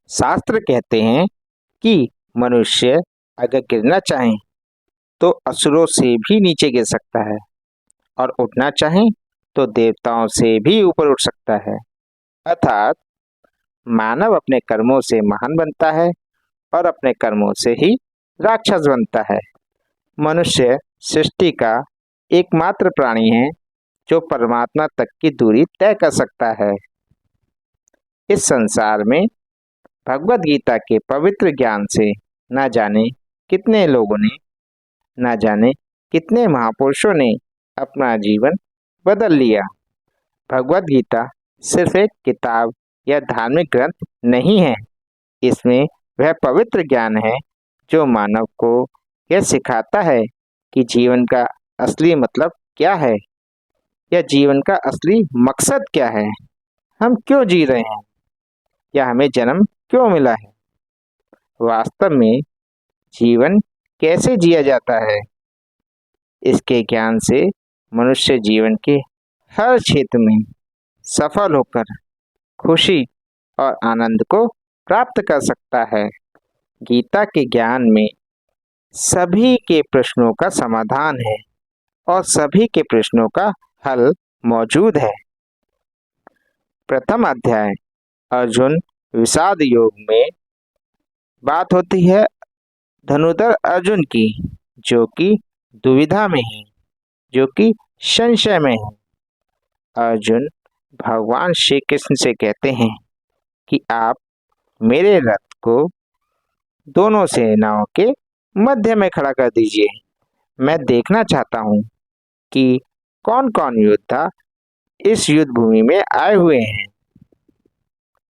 शास्त्र कहते हैं कि मनुष्य अगर गिरना चाहे तो असुरों से भी नीचे गिर सकता है और उठना चाहे तो देवताओं से भी ऊपर उठ सकता है। अर्थात मानव अपने कर्मों से महान बनता है और अपने कर्मों से ही राक्षस बनता है। मनुष्य सृष्टि का एकमात्र प्राणी है जो परमात्मा तक की दूरी तय कर सकता है। इस संसार में भगवत गीता के पवित्र ज्ञान से न जाने कितने लोगों ने, न जाने कितने महापुरुषों ने अपना जीवन बदल लिया। भगवत गीता सिर्फ एक किताब या धार्मिक ग्रंथ नहीं है। इसमें वह पवित्र ज्ञान है जो मानव को यह सिखाता है कि जीवन का असली मतलब क्या है या जीवन का असली मकसद क्या है। हम क्यों जी रहे हैं या हमें जन्म क्यों मिला है। वास्तव में जीवन कैसे जिया जाता है, इसके ज्ञान से मनुष्य जीवन के हर क्षेत्र में सफल होकर खुशी और आनंद को प्राप्त कर सकता है। गीता के ज्ञान में सभी के प्रश्नों का समाधान है और सभी के प्रश्नों का हल मौजूद है। प्रथम अध्याय अर्जुन विषाद योग में बात होती है धनुधर अर्जुन की, जो कि दुविधा में है, जो कि संशय में है। अर्जुन भगवान श्री कृष्ण से कहते हैं कि आप मेरे रथ को दोनों सेनाओं के मध्य में खड़ा कर दीजिए। मैं देखना चाहता हूँ कि कौन कौन योद्धा इस युद्ध भूमि में आए हुए हैं।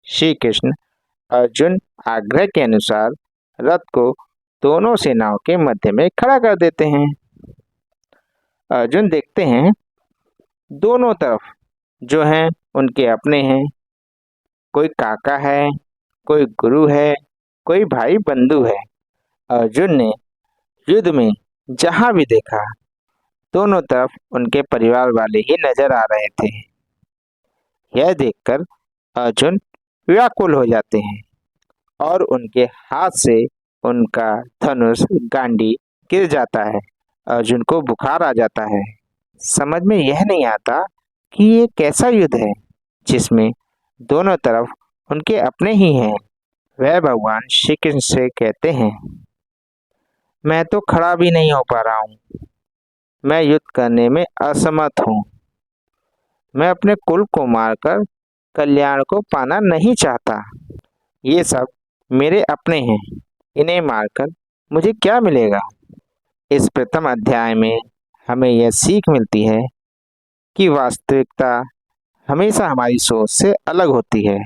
श्री कृष्ण अर्जुन आग्रह के अनुसार रथ को दोनों सेनाओं के मध्य में खड़ा कर देते हैं। अर्जुन देखते हैं दोनों तरफ जो हैं उनके अपने हैं। कोई काका है, कोई गुरु है, कोई भाई बंधु है। अर्जुन ने युद्ध में जहां भी देखा दोनों तरफ उनके परिवार वाले ही नजर आ रहे थे। यह देखकर अर्जुन व्याकुल हो जाते हैं और उनके हाथ से उनका धनुष गांडी गिर जाता है। अर्जुन को बुखार आ जाता है। समझ में यह नहीं आता कि ये कैसा युद्ध है जिसमें दोनों तरफ उनके अपने ही हैं। वह भगवान श्री कृष्ण से कहते हैं, मैं तो खड़ा भी नहीं हो पा रहा हूँ। मैं युद्ध करने में असमर्थ हूँ। मैं अपने कुल को मारकर कल्याण को पाना नहीं चाहता। ये सब मेरे अपने हैं। इन्हें मारकर मुझे क्या मिलेगा। इस प्रथम अध्याय में हमें यह सीख मिलती है कि वास्तविकता हमेशा हमारी सोच से अलग होती है।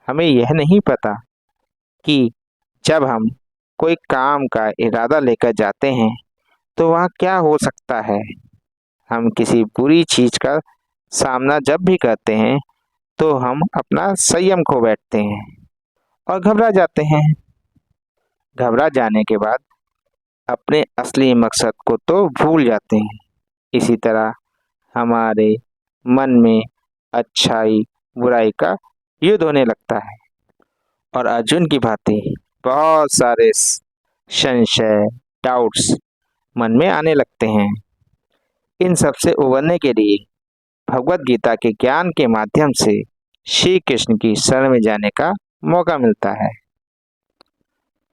हमें यह नहीं पता कि जब हम कोई काम का इरादा लेकर जाते हैं तो वहाँ क्या हो सकता है। हम किसी बुरी चीज का सामना जब भी करते हैं तो हम अपना संयम खो बैठते हैं और घबरा जाते हैं। घबरा जाने के बाद अपने असली मकसद को तो भूल जाते हैं। इसी तरह हमारे मन में अच्छाई बुराई का युद्ध होने लगता है और अर्जुन की भांति बहुत सारे संशय, डाउट्स मन में आने लगते हैं। इन सब से उबरने के लिए भगवत गीता के ज्ञान के माध्यम से श्री कृष्ण की शरण में जाने का मौका मिलता है।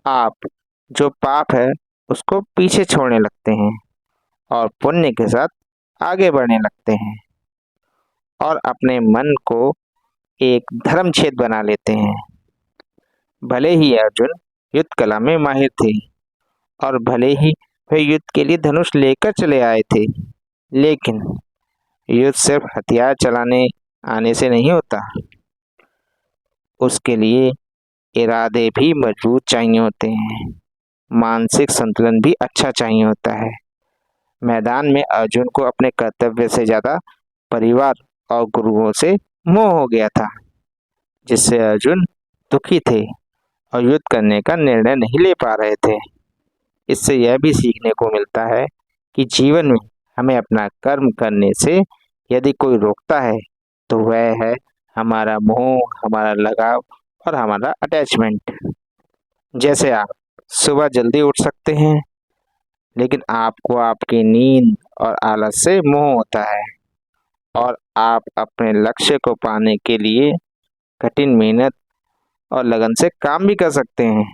आप जो पाप है उसको पीछे छोड़ने लगते हैं और पुण्य के साथ आगे बढ़ने लगते हैं और अपने मन को एक धर्म क्षेत्र बना लेते हैं। भले ही अर्जुन युद्ध कला में माहिर थे और भले ही वे युद्ध के लिए धनुष लेकर चले आए थे, लेकिन युद्ध सिर्फ हथियार चलाने आने से नहीं होता। उसके लिए इरादे भी मजबूत चाहिए होते हैं। मानसिक संतुलन भी अच्छा चाहिए होता है। मैदान में अर्जुन को अपने कर्तव्य से ज्यादा परिवार और गुरुओं से मोह हो गया था, जिससे अर्जुन दुखी थे और युद्ध करने का निर्णय नहीं ले पा रहे थे। इससे यह भी सीखने को मिलता है कि जीवन में हमें अपना कर्म करने से यदि कोई रोकता है तो वह है हमारा मोह, हमारा लगाव और हमारा अटैचमेंट। जैसे आप सुबह जल्दी उठ सकते हैं, लेकिन आपको आपकी नींद और आलस से मोह होता है, और आप अपने लक्ष्य को पाने के लिए कठिन मेहनत और लगन से काम भी कर सकते हैं,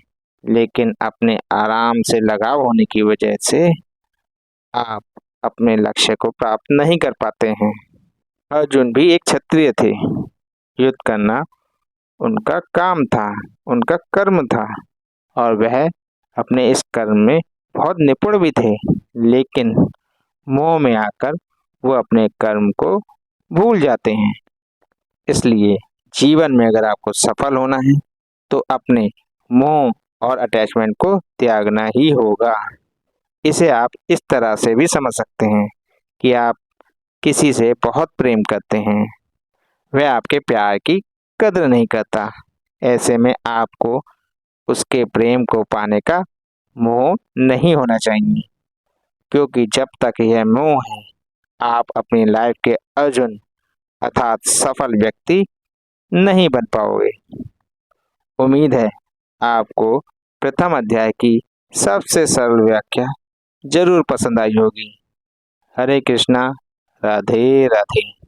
लेकिन अपने आराम से लगाव होने की वजह से आप अपने लक्ष्य को प्राप्त नहीं कर पाते हैं। अर्जुन भी एक क्षत्रिय थे। युद्ध करना उनका काम था, उनका कर्म था, और वह अपने इस कर्म में बहुत निपुण भी थे। लेकिन मोह में आकर वो अपने कर्म को भूल जाते हैं। इसलिए जीवन में अगर आपको सफल होना है तो अपने मोह और अटैचमेंट को त्यागना ही होगा। इसे आप इस तरह से भी समझ सकते हैं कि आप किसी से बहुत प्रेम करते हैं, वह आपके प्यार की कदर नहीं करता। ऐसे में आपको उसके प्रेम को पाने का मोह नहीं होना चाहिए, क्योंकि जब तक यह मोह है आप अपनी लाइफ के अर्जुन अर्थात सफल व्यक्ति नहीं बन पाओगे। उम्मीद है आपको प्रथम अध्याय की सबसे सरल व्याख्या जरूर पसंद आई होगी। हरे कृष्णा, राधे राधे।